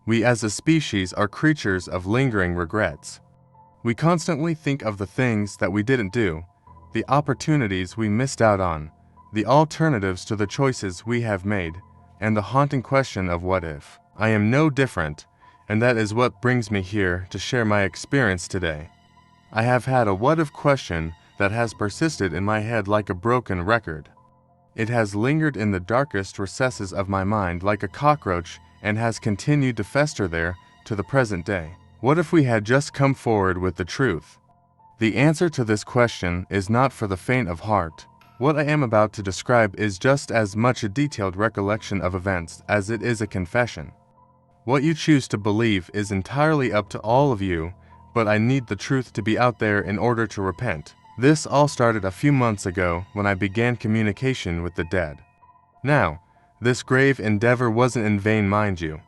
We as a species are creatures of lingering regrets. We constantly think of the things that we didn't do, the opportunities we missed out on, the alternatives to the choices we have made, and the haunting question of what if. I am no different, and that is what brings me here to share my experience today. I have had a what if question that has persisted in my head like a broken record. It has lingered in the darkest recesses of my mind like a cockroach and has continued to fester there to the present day. What if we had just come forward with the truth? The answer to this question is not for the faint of heart. What I am about to describe is just as much a detailed recollection of events as it is a confession. What you choose to believe is entirely up to all of you, but I need the truth to be out there in order to repent. This all started a few months ago when I began communication with the dead. Now, this grave endeavor wasn't in vain, mind you.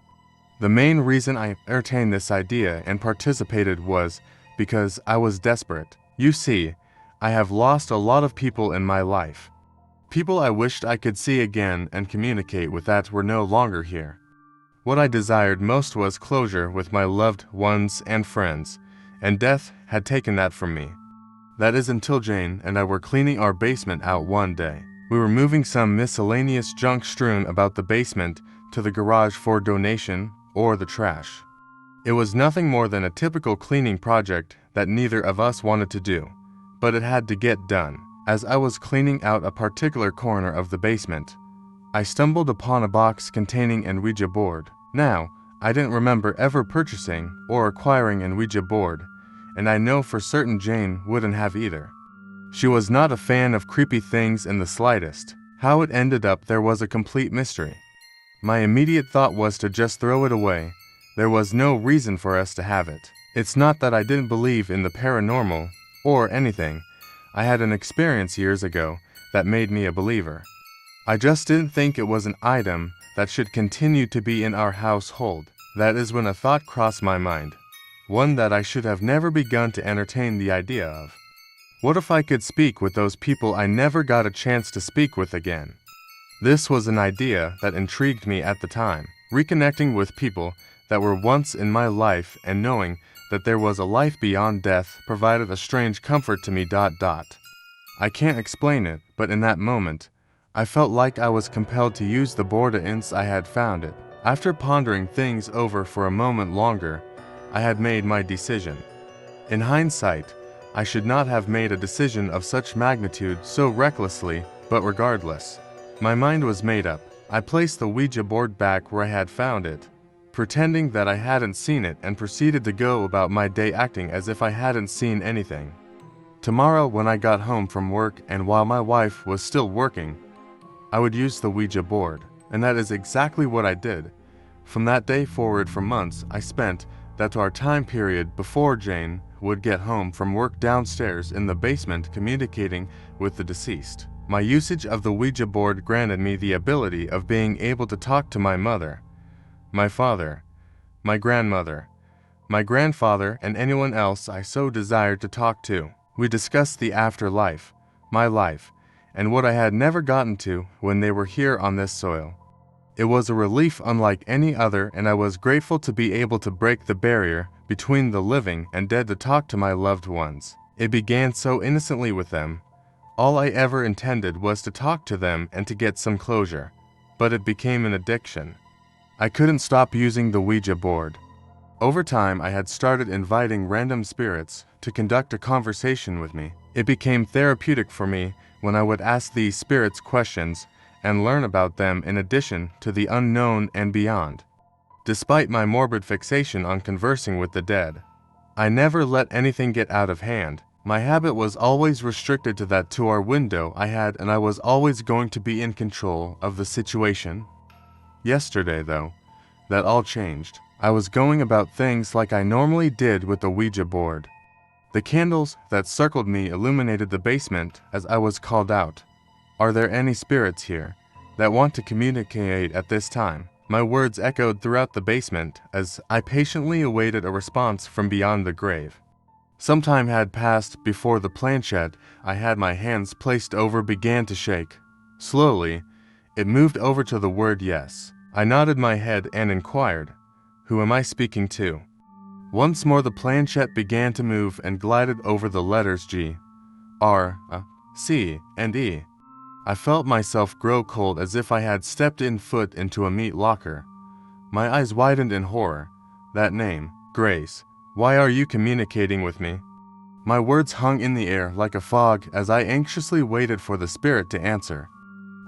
The main reason I entertained this idea and participated was because I was desperate. You see, I have lost a lot of people in my life. People I wished I could see again and communicate with that were no longer here. What I desired most was closure with my loved ones and friends, and death had taken that from me. That is until Jane and I were cleaning our basement out one day. We were moving some miscellaneous junk strewn about the basement to the garage for donation or the trash. It was nothing more than a typical cleaning project that neither of us wanted to do, but it had to get done. As I was cleaning out a particular corner of the basement, I stumbled upon a box containing an Ouija board. Now, I didn't remember ever purchasing or acquiring an Ouija board, and I know for certain Jane wouldn't have either. She was not a fan of creepy things in the slightest. How it ended up there was a complete mystery. My immediate thought was to just throw it away. There was no reason for us to have it. It's not that I didn't believe in the paranormal or anything. I had an experience years ago that made me a believer. I just didn't think it was an item that should continue to be in our household. That is when a thought crossed my mind. One that I should have never begun to entertain the idea of. What if I could speak with those people I never got a chance to speak with again? This was an idea that intrigued me at the time. Reconnecting with people that were once in my life and knowing that there was a life beyond death provided a strange comfort to me. I can't explain it, but in that moment, I felt like I was compelled to use the board since I had found it. After pondering things over for a moment longer, I had made my decision. In hindsight, I should not have made a decision of such magnitude so recklessly, but regardless, my mind was made up. I placed the Ouija board back where I had found it, pretending that I hadn't seen it, and proceeded to go about my day acting as if I hadn't seen anything. Tomorrow when I got home from work and while my wife was still working, I would use the Ouija board, and that is exactly what I did. From that day forward for months, I spent that to our time period before Jane would get home from work downstairs in the basement communicating with the deceased. My usage of the Ouija board granted me the ability of being able to talk to my mother, my father, my grandmother, my grandfather, and anyone else I so desired to talk to. We discussed the afterlife, my life, and what I had never gotten to when they were here on this soil. It was a relief unlike any other, and I was grateful to be able to break the barrier between the living and dead to talk to my loved ones. It began so innocently with them. All I ever intended was to talk to them and to get some closure, but it became an addiction. I couldn't stop using the Ouija board. Over time, I had started inviting random spirits to conduct a conversation with me. It became therapeutic for me when I would ask these spirits questions and learn about them in addition to the unknown and beyond. Despite my morbid fixation on conversing with the dead, I never let anything get out of hand. My habit was always restricted to that to our window I had, and I was always going to be in control of the situation. Yesterday, though, that all changed. I was going about things like I normally did with the Ouija board. The candles that circled me illuminated the basement as I was called out. Are there any spirits here that want to communicate at this time? My words echoed throughout the basement as I patiently awaited a response from beyond the grave. Some time had passed before the planchette I had my hands placed over began to shake. Slowly, it moved over to the word yes. I nodded my head and inquired, Who am I speaking to? Once more the planchette began to move and glided over the letters G, R, C, and E. I felt myself grow cold as if I had stepped foot into a meat locker. My eyes widened in horror. That name, Grace. Why are you communicating with me? My words hung in the air like a fog as I anxiously waited for the spirit to answer.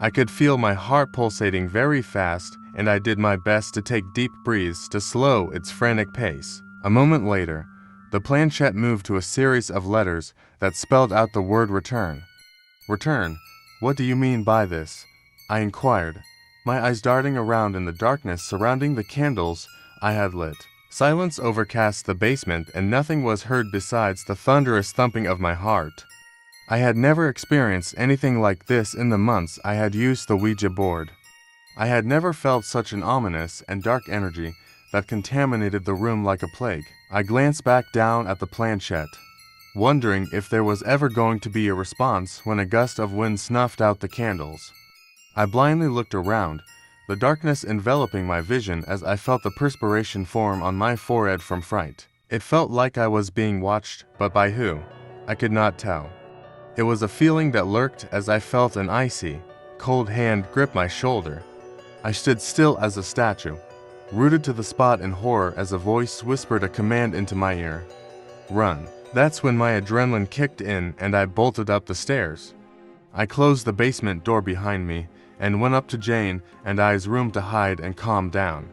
I could feel my heart pulsating very fast, and I did my best to take deep breaths to slow its frantic pace. A moment later, the planchette moved to a series of letters that spelled out the word return. Return? What do you mean by this? I inquired, my eyes darting around in the darkness surrounding the candles I had lit. Silence overcast the basement, and nothing was heard besides the thunderous thumping of my heart. I had never experienced anything like this in the months I had used the Ouija board. I had never felt such an ominous and dark energy that contaminated the room like a plague. I glanced back down at the planchette, wondering if there was ever going to be a response when a gust of wind snuffed out the candles. I blindly looked around, the darkness enveloping my vision as I felt the perspiration form on my forehead from fright. It felt like I was being watched, but by who? I could not tell. It was a feeling that lurked as I felt an icy, cold hand grip my shoulder. I stood still as a statue, rooted to the spot in horror as a voice whispered a command into my ear. Run. That's when my adrenaline kicked in and I bolted up the stairs. I closed the basement door behind me and went up to Jane and I's room to hide and calm down.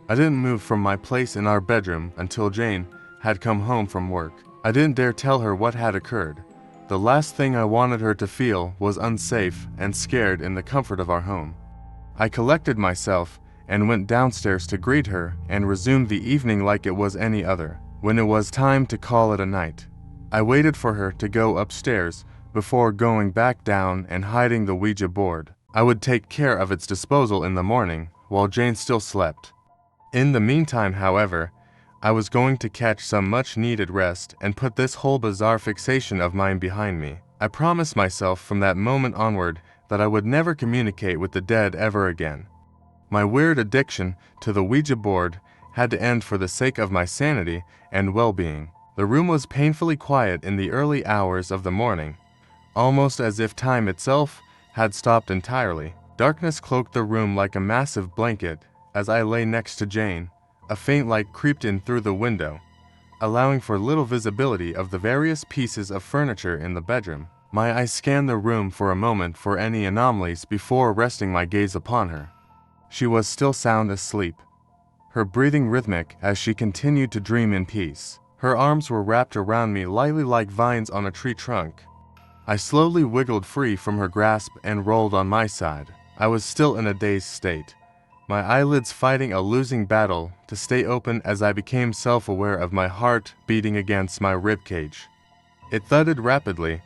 I didn't move from my place in our bedroom until Jane had come home from work. I didn't dare tell her what had occurred. The last thing I wanted her to feel was unsafe and scared in the comfort of our home. I collected myself and went downstairs to greet her and resumed the evening like it was any other. When it was time to call it a night, I waited for her to go upstairs before going back down and hiding the Ouija board. I would take care of its disposal in the morning while Jane still slept. In the meantime, however, I was going to catch some much-needed rest and put this whole bizarre fixation of mine behind me. I promised myself from that moment onward that I would never communicate with the dead ever again. My weird addiction to the Ouija board had to end for the sake of my sanity and well-being. The room was painfully quiet in the early hours of the morning, almost as if time itself had stopped entirely. Darkness cloaked the room like a massive blanket as I lay next to Jane. A faint light creeped in through the window, allowing for little visibility of the various pieces of furniture in the bedroom. My eyes scanned the room for a moment for any anomalies before resting my gaze upon her. She was still sound asleep, her breathing rhythmic as she continued to dream in peace. Her arms were wrapped around me lightly like vines on a tree trunk. I slowly wiggled free from her grasp and rolled on my side. I was still in a dazed state, my eyelids fighting a losing battle to stay open as I became self-aware of my heart beating against my ribcage. It thudded rapidly,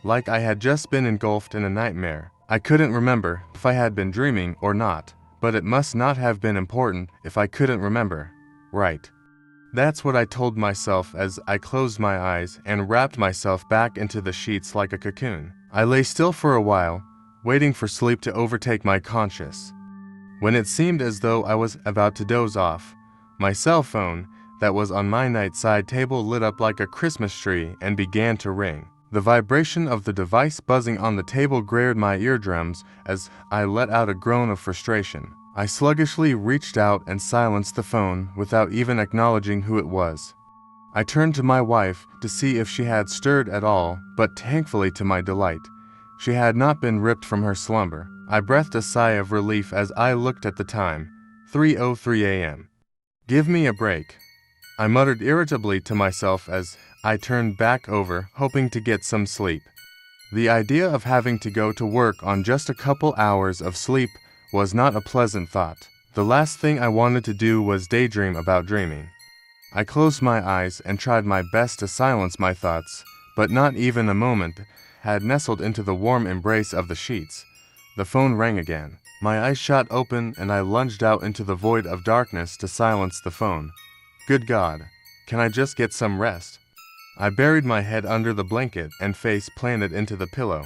like I had just been engulfed in a nightmare. I couldn't remember if I had been dreaming or not, but it must not have been important if I couldn't remember, right? That's what I told myself as I closed my eyes and wrapped myself back into the sheets like a cocoon. I lay still for a while, waiting for sleep to overtake my conscience. When it seemed as though I was about to doze off, my cell phone that was on my nightside table lit up like a Christmas tree and began to ring. The vibration of the device buzzing on the table grated my eardrums as I let out a groan of frustration. I sluggishly reached out and silenced the phone without even acknowledging who it was. I turned to my wife to see if she had stirred at all, but thankfully to my delight, she had not been ripped from her slumber. I breathed a sigh of relief as I looked at the time, 3:03 a.m. Give me a break, I muttered irritably to myself as I turned back over, hoping to get some sleep. The idea of having to go to work on just a couple hours of sleep was not a pleasant thought. The last thing I wanted to do was daydream about dreaming. I closed my eyes and tried my best to silence my thoughts, but not even a moment had nestled into the warm embrace of the sheets. The phone rang again. My eyes shot open and I lunged out into the void of darkness to silence the phone. Good God, can I just get some rest? I buried my head under the blanket and face planted into the pillow,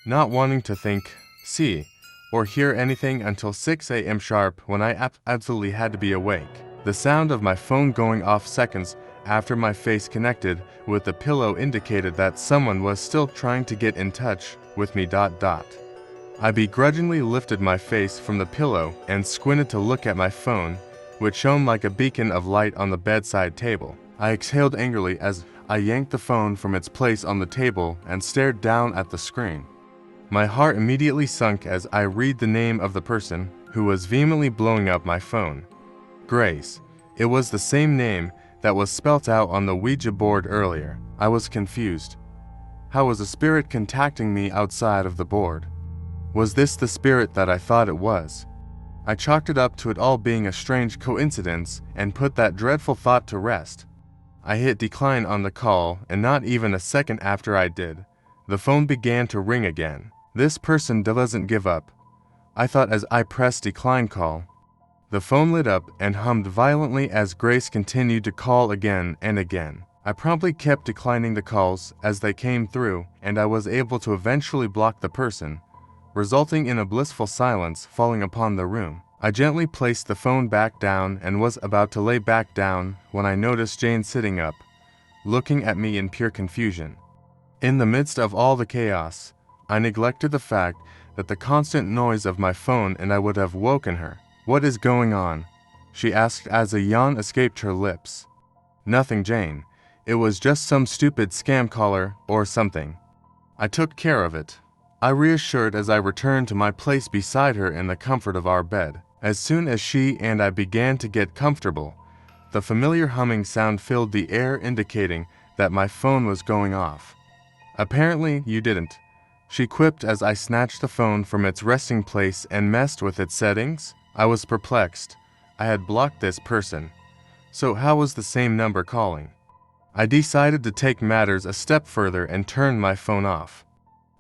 not wanting to think, see, or hear anything until 6 a.m. sharp when I absolutely had to be awake. The sound of my phone going off seconds after my face connected with the pillow indicated that someone was still trying to get in touch with me. I begrudgingly lifted my face from the pillow and squinted to look at my phone, which shone like a beacon of light on the bedside table. I exhaled angrily as I yanked the phone from its place on the table and stared down at the screen. My heart immediately sunk as I read the name of the person who was vehemently blowing up my phone. Grace. It was the same name that was spelt out on the Ouija board earlier. I was confused. How was a spirit contacting me outside of the board? Was this the spirit that I thought it was? I chalked it up to it all being a strange coincidence and put that dreadful thought to rest. I hit decline on the call, and not even a second after I did, the phone began to ring again. This person doesn't give up, I thought as I pressed decline call. The phone lit up and hummed violently as Grace continued to call again and again. I promptly kept declining the calls as they came through, and I was able to eventually block the person, resulting in a blissful silence falling upon the room. I gently placed the phone back down and was about to lay back down when I noticed Jane sitting up, looking at me in pure confusion. In the midst of all the chaos, I neglected the fact that the constant noise of my phone and I would have woken her. "What is going on?" she asked as a yawn escaped her lips. "Nothing, Jane. It was just some stupid scam caller or something. I took care of it," I reassured as I returned to my place beside her in the comfort of our bed. As soon as she and I began to get comfortable, the familiar humming sound filled the air, indicating that my phone was going off. "Apparently you didn't," she quipped as I snatched the phone from its resting place and messed with its settings. I was perplexed. I had blocked this person. So how was the same number calling? I decided to take matters a step further and turn my phone off.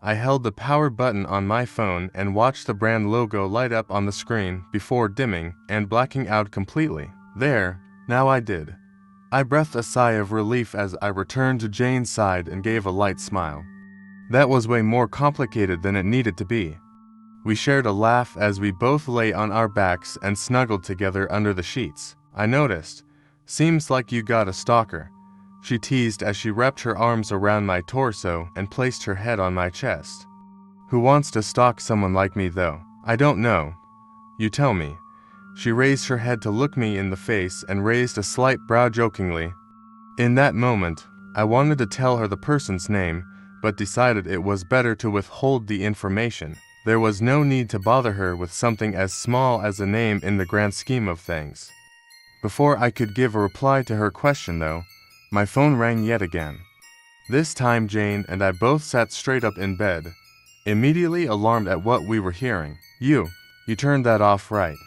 I held the power button on my phone and watched the brand logo light up on the screen before dimming and blacking out completely. There, now I did. I breathed a sigh of relief as I returned to Jane's side and gave a light smile. That was way more complicated than it needed to be. We shared a laugh as we both lay on our backs and snuggled together under the sheets. I noticed. "Seems like you got a stalker," she teased as she wrapped her arms around my torso and placed her head on my chest. "Who wants to stalk someone like me, though? I don't know. You tell me." She raised her head to look me in the face and raised a slight brow jokingly. In that moment, I wanted to tell her the person's name, but decided it was better to withhold the information. There was no need to bother her with something as small as a name in the grand scheme of things. Before I could give a reply to her question, though, my phone rang yet again. This time Jane and I both sat straight up in bed, immediately alarmed at what we were hearing. You turned that off, right?"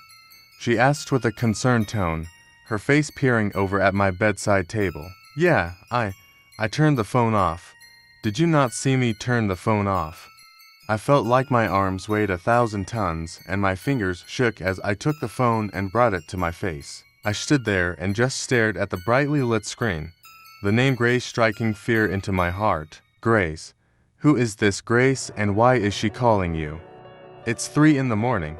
she asked with a concerned tone, her face peering over at my bedside table. "Yeah, I turned the phone off. Did you not see me turn the phone off?" I felt like my arms weighed 1,000 tons and my fingers shook as I took the phone and brought it to my face. I stood there and just stared at the brightly lit screen, the name Grace striking fear into my heart. "Grace. Who is this Grace and why is she calling you?" "It's 3 in the morning,"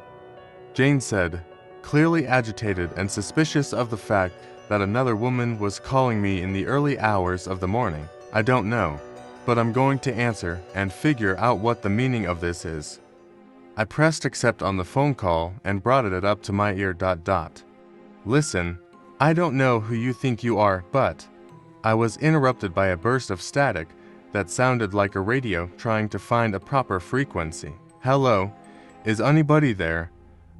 Jane said, clearly agitated and suspicious of the fact that another woman was calling me in the early hours of the morning. "I don't know, but I'm going to answer and figure out what the meaning of this is." I pressed accept on the phone call and brought it up to my ear. "Listen, I don't know who you think you are, but..." I was interrupted by a burst of static that sounded like a radio trying to find a proper frequency. "Hello, is anybody there?"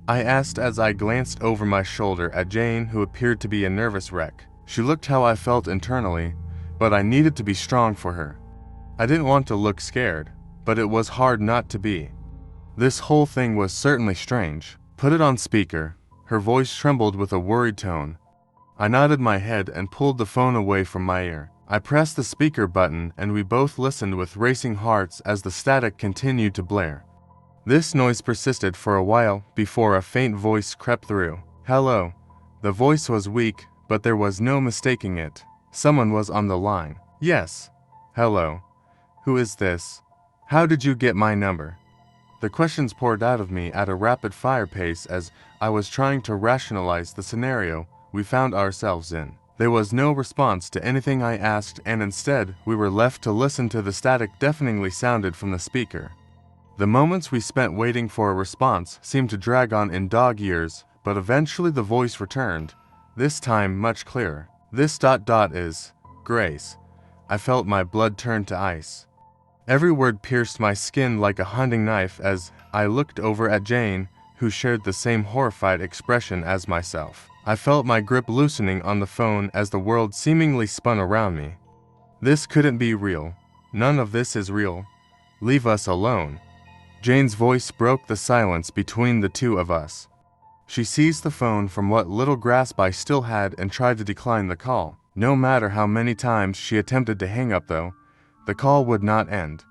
I asked as I glanced over my shoulder at Jane, who appeared to be a nervous wreck. She looked how I felt internally, but I needed to be strong for her. I didn't want to look scared, but it was hard not to be. This whole thing was certainly strange. "Put it on speaker." Her voice trembled with a worried tone. I nodded my head and pulled the phone away from my ear. I pressed the speaker button and we both listened with racing hearts as the static continued to blare. This noise persisted for a while before a faint voice crept through. "Hello." The voice was weak, but there was no mistaking it. Someone was on the line. "Yes. Hello. Who is this? How did you get my number?" The questions poured out of me at a rapid-fire pace as I was trying to rationalize the scenario we found ourselves in. There was no response to anything I asked, and instead, we were left to listen to the static deafeningly sounded from the speaker. The moments we spent waiting for a response seemed to drag on in dog years, but eventually the voice returned, this time much clearer. This ... is Grace. I felt my blood turn to ice. Every word pierced my skin like a hunting knife as I looked over at Jane, who shared the same horrified expression as myself. I felt my grip loosening on the phone as the world seemingly spun around me. This couldn't be real. None of this is real. Leave us alone. Jane's voice broke the silence between the two of us. She seized the phone from what little grasp I still had and tried to decline the call. No matter how many times she attempted to hang up though, the call would not end.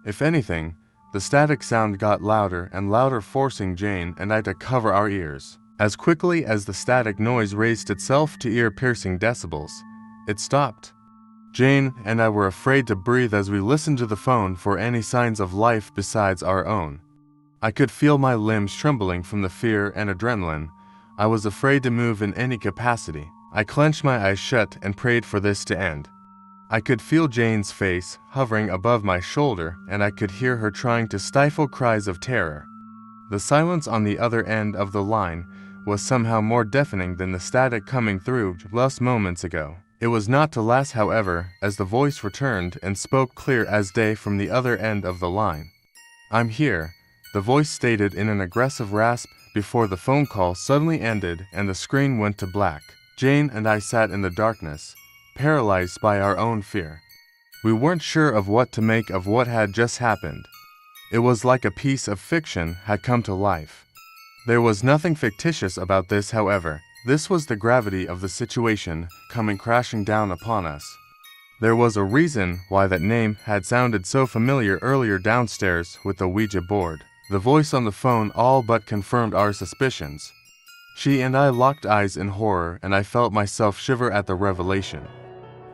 If anything, the static sound got louder and louder, forcing Jane and I to cover our ears. As quickly as the static noise raised itself to ear-piercing decibels, it stopped. Jane and I were afraid to breathe as we listened to the phone for any signs of life besides our own. I could feel my limbs trembling from the fear and adrenaline. I was afraid to move in any capacity. I clenched my eyes shut and prayed for this to end. I could feel Jane's face hovering above my shoulder, and I could hear her trying to stifle cries of terror. The silence on the other end of the line was somehow more deafening than the static coming through just moments ago. It was not to last, however, as the voice returned and spoke clear as day from the other end of the line. "I'm here," the voice stated in an aggressive rasp before the phone call suddenly ended and the screen went to black. Jane and I sat in the darkness, paralyzed by our own fear. We weren't sure of what to make of what had just happened. It was like a piece of fiction had come to life. There was nothing fictitious about this, however. This was the gravity of the situation coming crashing down upon us. There was a reason why that name had sounded so familiar earlier downstairs with the Ouija board. The voice on the phone all but confirmed our suspicions. She and I locked eyes in horror, and I felt myself shiver at the revelation.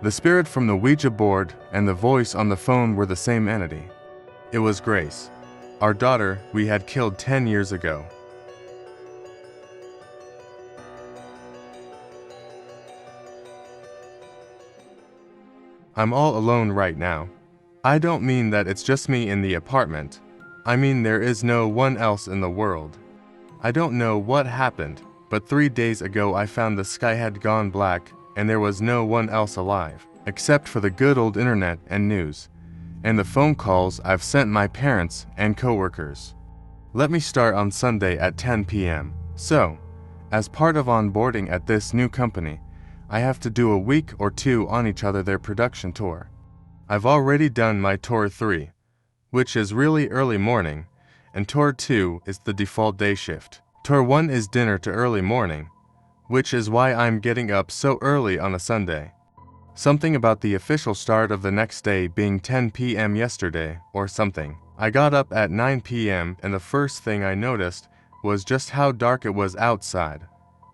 The spirit from the Ouija board and the voice on the phone were the same entity. It was Grace, our daughter we had killed 10 years ago. I'm all alone right now. I don't mean that it's just me in the apartment. I mean there is no one else in the world. I don't know what happened, but 3 days ago I found the sky had gone black and there was no one else alive, except for the good old internet and news, and the phone calls I've sent my parents and coworkers. Let me start on Sunday at 10 p.m. So, as part of onboarding at this new company, I have to do a week or two on each other their production tour. I've already done my tour 3, which is really early morning, and tour 2 is the default day shift. Tour 1 is dinner to early morning, which is why I'm getting up so early on a Sunday. Something about the official start of the next day being 10 p.m. yesterday, or something. I got up at 9 p.m. and the first thing I noticed was just how dark it was outside.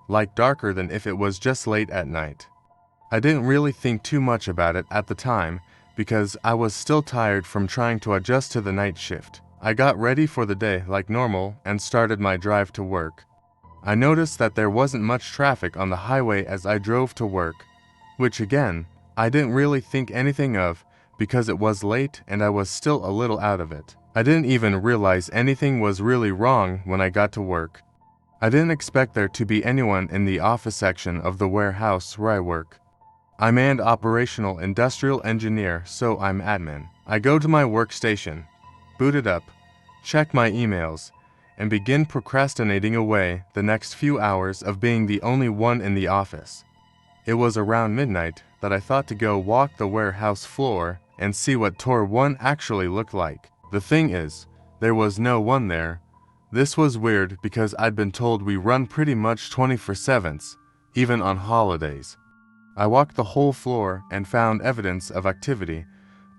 Like darker than if it was just late at night. I didn't really think too much about it at the time because I was still tired from trying to adjust to the night shift. I got ready for the day like normal and started my drive to work. I noticed that there wasn't much traffic on the highway as I drove to work, which again, I didn't really think anything of because it was late and I was still a little out of it. I didn't even realize anything was really wrong when I got to work. I didn't expect there to be anyone in the office section of the warehouse where I work. I'm an operational industrial engineer, so I'm admin. I go to my workstation, boot it up, check my emails, and begin procrastinating away the next few hours of being the only one in the office. It was around midnight that I thought to go walk the warehouse floor and see what Tour 1 actually looked like. The thing is, there was no one there. This was weird because I'd been told we run pretty much 24/7, even on holidays. I walked the whole floor and found evidence of activity,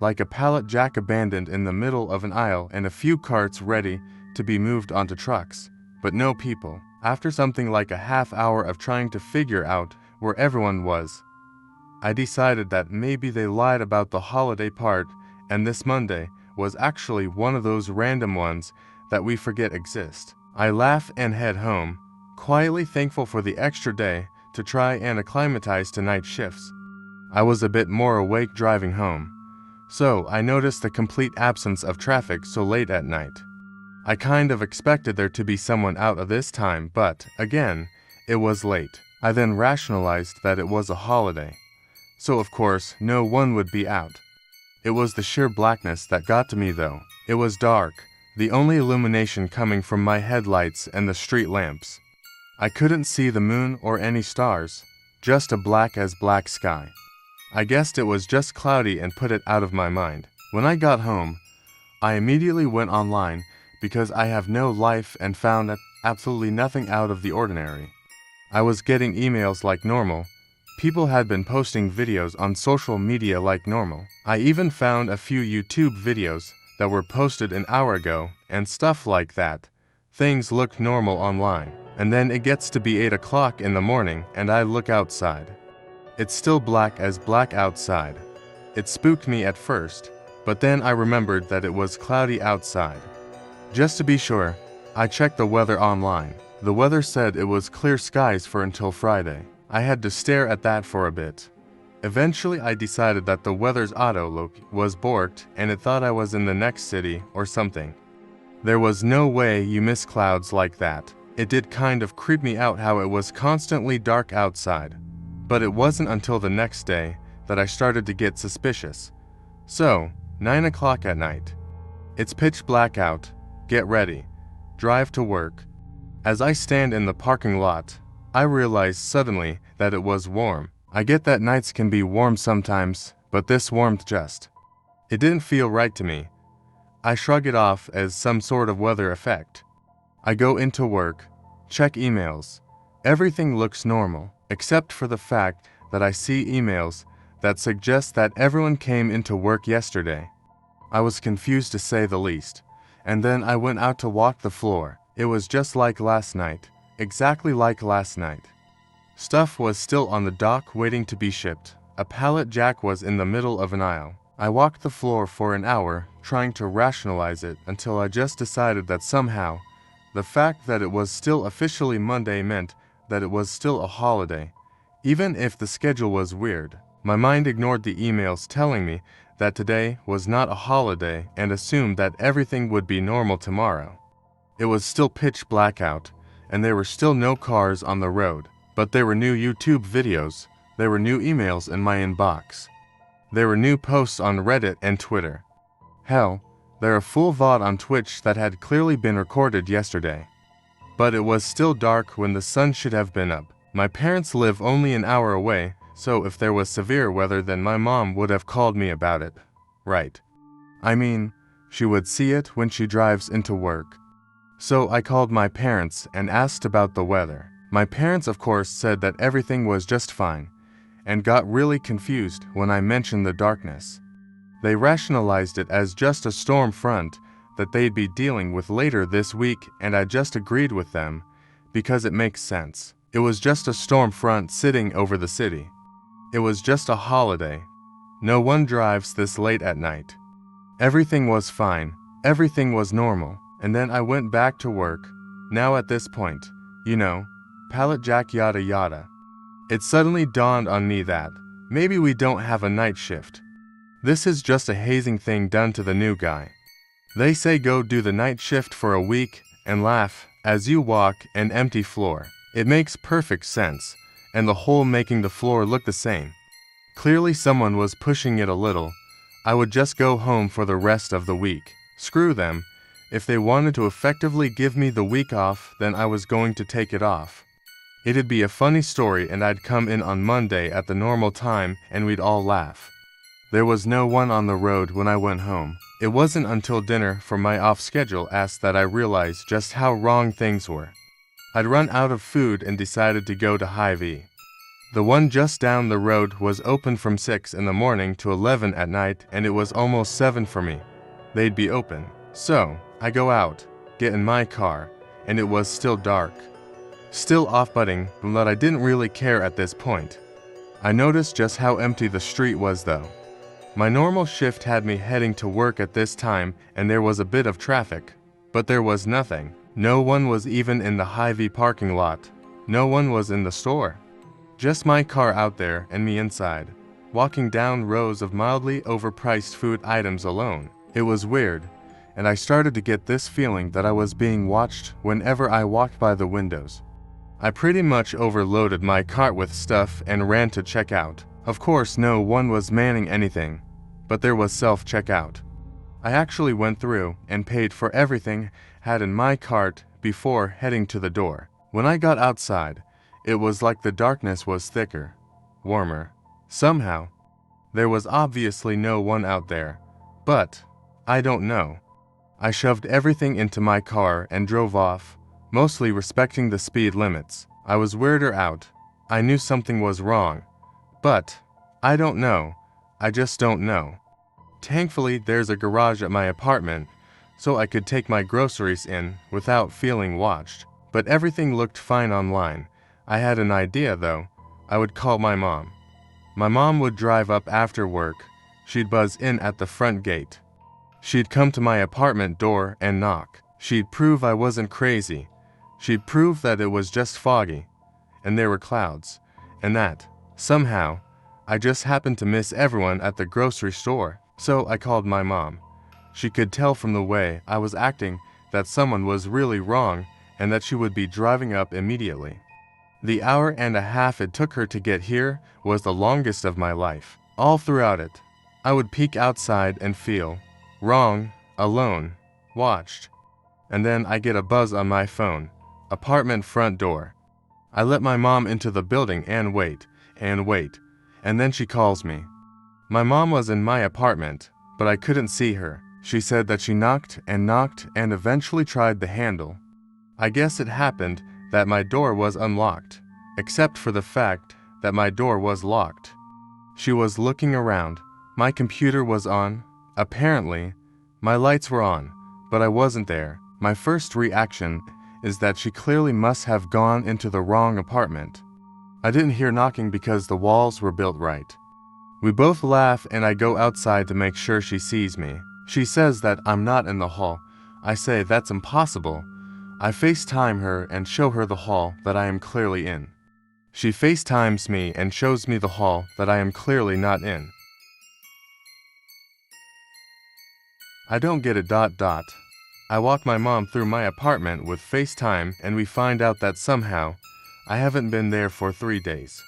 like a pallet jack abandoned in the middle of an aisle and a few carts ready to be moved onto trucks, but no people. After something like a half hour of trying to figure out where everyone was, I decided that maybe they lied about the holiday part and this Monday was actually one of those random ones that we forget exist. I laugh and head home, quietly thankful for the extra day to try and acclimatize to night shifts. I was a bit more awake driving home, so I noticed the complete absence of traffic so late at night. I kind of expected there to be someone out at this time, but, again, it was late. I then rationalized that it was a holiday, so of course no one would be out. It was the sheer blackness that got to me though. It was dark, the only illumination coming from my headlights and the street lamps. I couldn't see the moon or any stars, just a black as black sky. I guessed it was just cloudy and put it out of my mind. When I got home, I immediately went online because I have no life and found absolutely nothing out of the ordinary. I was getting emails like normal. People had been posting videos on social media like normal. I even found a few YouTube videos that were posted an hour ago and stuff like that. Things looked normal online. And then it gets to be 8 o'clock in the morning and I look outside. It's still black as black outside. It spooked me at first, but then I remembered that it was cloudy outside. Just to be sure, I checked the weather online. The weather said it was clear skies for until Friday. I had to stare at that for a bit. Eventually I decided that the weather's auto-look was borked and it thought I was in the next city or something. There was no way you miss clouds like that. It did kind of creep me out how it was constantly dark outside. But it wasn't until the next day that I started to get suspicious. So, 9 o'clock at night. It's pitch black out. Get ready. Drive to work. As I stand in the parking lot, I realize suddenly that it was warm. I get that nights can be warm sometimes, but this warmed just. It didn't feel right to me. I shrug it off as some sort of weather effect. I go into work, check emails. Everything looks normal, except for the fact that I see emails that suggest that everyone came into work yesterday. I was confused to say the least, and then I went out to walk the floor. It was just like last night, exactly like last night. Stuff was still on the dock waiting to be shipped. A pallet jack was in the middle of an aisle. I walked the floor for an hour, trying to rationalize it until I just decided that somehow, the fact that it was still officially Monday meant that it was still a holiday, even if the schedule was weird. My mind ignored the emails telling me that today was not a holiday and assumed that everything would be normal tomorrow. It was still pitch black out, and there were still no cars on the road, but there were new YouTube videos, there were new emails in my inbox. There were new posts on Reddit and Twitter. Hell, there are full VOD on Twitch that had clearly been recorded yesterday. But it was still dark when the sun should have been up. My parents live only an hour away, so if there was severe weather then my mom would have called me about it. Right. I mean, she would see it when she drives into work. So I called my parents and asked about the weather. My parents of course said that everything was just fine, and got really confused when I mentioned the darkness. They rationalized it as just a storm front that they'd be dealing with later this week, and I just agreed with them because it makes sense. It was just a storm front sitting over the city. It was just a holiday. No one drives this late at night. Everything was fine. Everything was normal. And then I went back to work. Now at this point, you know, pallet jack yada yada. It suddenly dawned on me that maybe we don't have a night shift. This is just a hazing thing done to the new guy. They say go do the night shift for a week and laugh as you walk an empty floor. It makes perfect sense, and the whole making the floor look the same. Clearly someone was pushing it a little. I would just go home for the rest of the week. Screw them. If they wanted to effectively give me the week off, then I was going to take it off. It'd be a funny story and I'd come in on Monday at the normal time and we'd all laugh. There was no one on the road when I went home. It wasn't until dinner for my off-schedule asked that I realized just how wrong things were. I'd run out of food and decided to go to Hy-Vee. The one just down the road was open from 6 in the morning to 11 at night, and it was almost 7 for me. They'd be open. So, I go out, get in my car, and it was still dark. Still off-putting, but I didn't really care at this point. I noticed just how empty the street was though. My normal shift had me heading to work at this time and there was a bit of traffic, but there was nothing. No one was even in the Hy-Vee parking lot. No one was in the store. Just my car out there and me inside, walking down rows of mildly overpriced food items alone. It was weird, and I started to get this feeling that I was being watched whenever I walked by the windows. I pretty much overloaded my cart with stuff and ran to check out. Of course, no one was manning anything, but there was self-checkout. I actually went through and paid for everything had in my cart before heading to the door. When I got outside, it was like the darkness was thicker, warmer. Somehow, there was obviously no one out there, but I don't know. I shoved everything into my car and drove off, mostly respecting the speed limits. I was weirded out. I knew something was wrong, but I don't know. I just don't know. Thankfully, there's a garage at my apartment, so I could take my groceries in without feeling watched. But everything looked fine online. I had an idea, though. I would call my mom. My mom would drive up after work. She'd buzz in at the front gate. She'd come to my apartment door and knock. She'd prove I wasn't crazy. She'd prove that it was just foggy, and there were clouds, and that, somehow, I just happened to miss everyone at the grocery store. So I called my mom. She could tell from the way I was acting that someone was really wrong and that she would be driving up immediately. The hour and a half it took her to get here was the longest of my life. All throughout it, I would peek outside and feel wrong, alone, watched. And then I get a buzz on my phone, apartment front door. I let my mom into the building and wait, and then she calls me. My mom was in my apartment, but I couldn't see her. She said that she knocked and eventually tried the handle. I guess it happened that my door was unlocked, except for the fact that my door was locked. She was looking around. My computer was on. Apparently, my lights were on, but I wasn't there. My first reaction is that she clearly must have gone into the wrong apartment. I didn't hear knocking because the walls were built right. We both laugh and I go outside to make sure she sees me. She says that I'm not in the hall. I say that's impossible. I FaceTime her and show her the hall that I am clearly in. She FaceTimes me and shows me the hall that I am clearly not in. I don't get it. I walk my mom through my apartment with FaceTime and we find out that somehow I haven't been there for 3 days.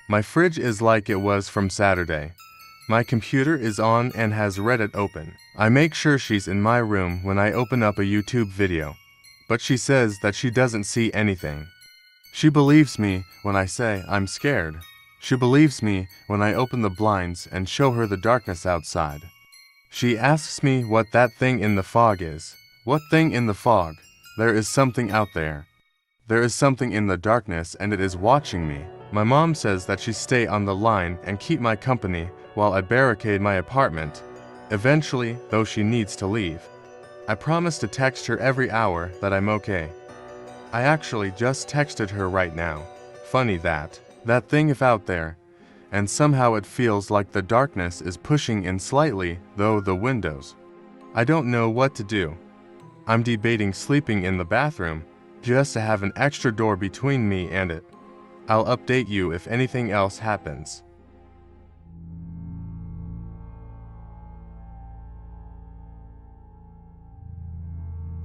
My fridge is like it was from Saturday. My computer is on and has Reddit open. I make sure she's in my room when I open up a YouTube video, but she says that she doesn't see anything. She believes me when I say I'm scared. She believes me when I open the blinds and show her the darkness outside. She asks me what that thing in the fog is. What thing in the fog? There is something out there. There is something in the darkness and it is watching me. My mom says that she stay on the line and keep my company while I barricade my apartment. Eventually, though, she needs to leave. I promise to text her every hour that I'm okay. I actually just texted her right now. Funny that thing if out there. And somehow it feels like the darkness is pushing in slightly, though the windows. I don't know what to do. I'm debating sleeping in the bathroom, just to have an extra door between me and it. I'll update you if anything else happens.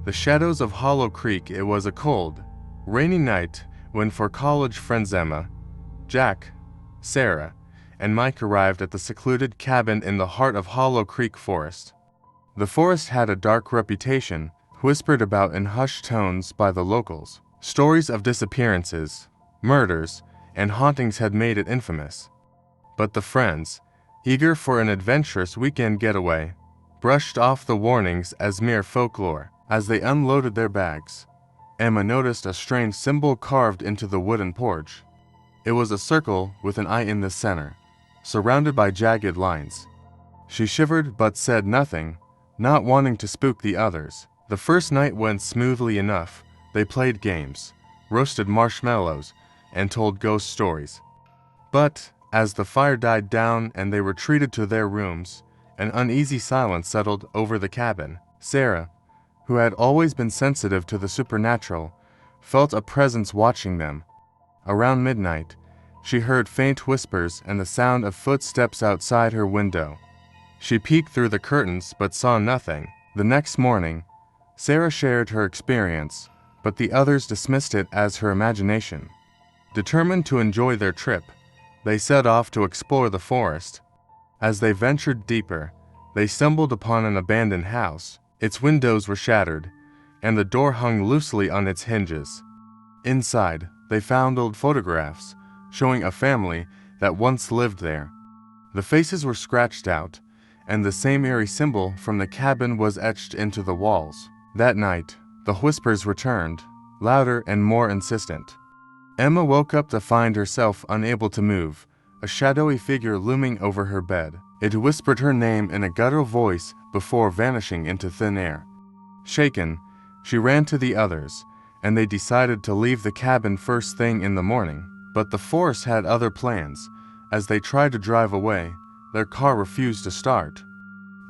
The shadows of Hollow Creek. It was a cold, rainy night when 4 college friends Emma, Jack, Sarah, and Mike arrived at the secluded cabin in the heart of Hollow Creek Forest. The forest had a dark reputation, whispered about in hushed tones by the locals. Stories of disappearances, murders, and hauntings had made it infamous. But the friends, eager for an adventurous weekend getaway, brushed off the warnings as mere folklore. As they unloaded their bags, Emma noticed a strange symbol carved into the wooden porch. It was a circle with an eye in the center, surrounded by jagged lines. She shivered but said nothing, not wanting to spook the others. The first night went smoothly enough. They played games, roasted marshmallows, and told ghost stories. But as the fire died down and they retreated to their rooms, an uneasy silence settled over the cabin. Sarah, who had always been sensitive to the supernatural, felt a presence watching them. Around midnight, She heard faint whispers and the sound of footsteps outside her window. She peeked through the curtains but saw nothing. The next morning, Sarah shared her experience, but the others dismissed it as her imagination. Determined to enjoy their trip, they set off to explore the forest. As they ventured deeper, they stumbled upon an abandoned house. Its windows were shattered, and the door hung loosely on its hinges. Inside, they found old photographs showing a family that once lived there. The faces were scratched out, and the same eerie symbol from the cabin was etched into the walls. That night, the whispers returned, louder and more insistent. Emma woke up to find herself unable to move, a shadowy figure looming over her bed. It whispered her name in a guttural voice before vanishing into thin air. Shaken, she ran to the others, and they decided to leave the cabin first thing in the morning. But the forest had other plans. As they tried to drive away, their car refused to start.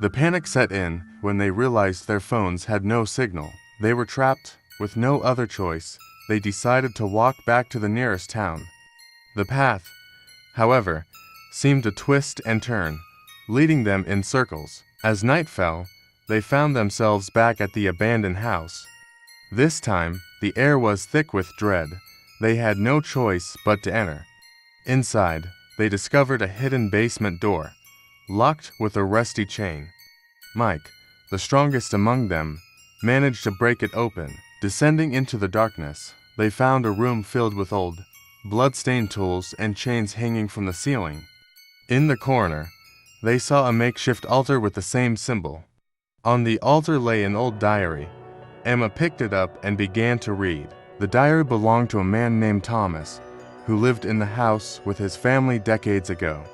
The panic set in when they realized their phones had no signal. They were trapped. With no other choice, they decided to walk back to the nearest town. The path, however, seemed to twist and turn, leading them in circles. As night fell, they found themselves back at the abandoned house. This time, the air was thick with dread. They had no choice but to enter. Inside, they discovered a hidden basement door, locked with a rusty chain. Mike, the strongest among them, managed to break it open. Descending into the darkness, they found a room filled with old, blood-stained tools and chains hanging from the ceiling. In the corner, they saw a makeshift altar with the same symbol. On the altar lay an old diary. Emma picked it up and began to read. The diary belonged to a man named Thomas, who lived in the house with his family decades ago.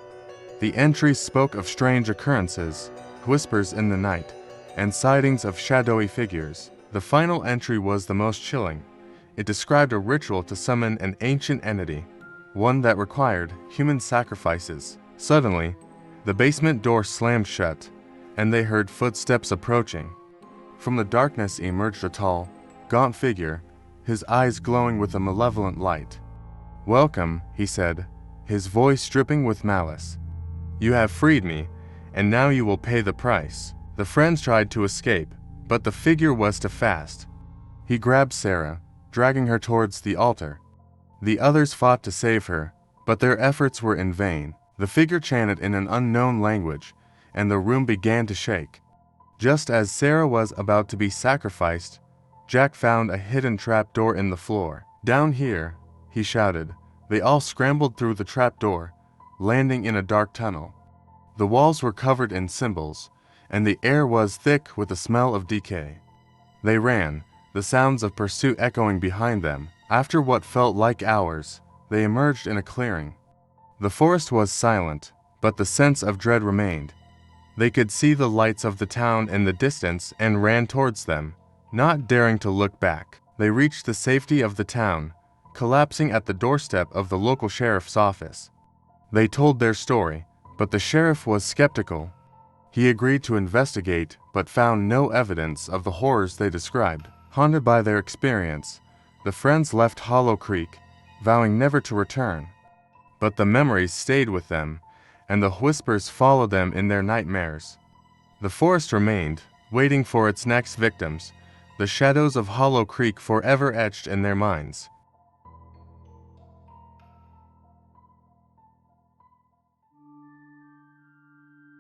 The entries spoke of strange occurrences, whispers in the night, and sightings of shadowy figures. The final entry was the most chilling. It described a ritual to summon an ancient entity, one that required human sacrifices. Suddenly, the basement door slammed shut, and they heard footsteps approaching. From the darkness emerged a tall, gaunt figure, his eyes glowing with a malevolent light. "Welcome," he said, his voice dripping with malice. "You have freed me, and now you will pay the price." The friends tried to escape, but the figure was too fast. He grabbed Sarah, dragging her towards the altar. The others fought to save her, but their efforts were in vain. The figure chanted in an unknown language, and the room began to shake. Just as Sarah was about to be sacrificed, Jack found a hidden trap door in the floor. "Down here," he shouted. They all scrambled through the trap door, landing in a dark tunnel. The walls were covered in symbols, and the air was thick with the smell of decay. They ran, the sounds of pursuit echoing behind them. After what felt like hours, they emerged in a clearing. The forest was silent, but the sense of dread remained. They could see the lights of the town in the distance and ran towards them, not daring to look back. They reached the safety of the town, collapsing at the doorstep of the local sheriff's office. They told their story, but the sheriff was skeptical. He agreed to investigate, but found no evidence of the horrors they described. Haunted by their experience, the friends left Hollow Creek, vowing never to return. But the memories stayed with them, and the whispers followed them in their nightmares. The forest remained, waiting for its next victims, the shadows of Hollow Creek forever etched in their minds.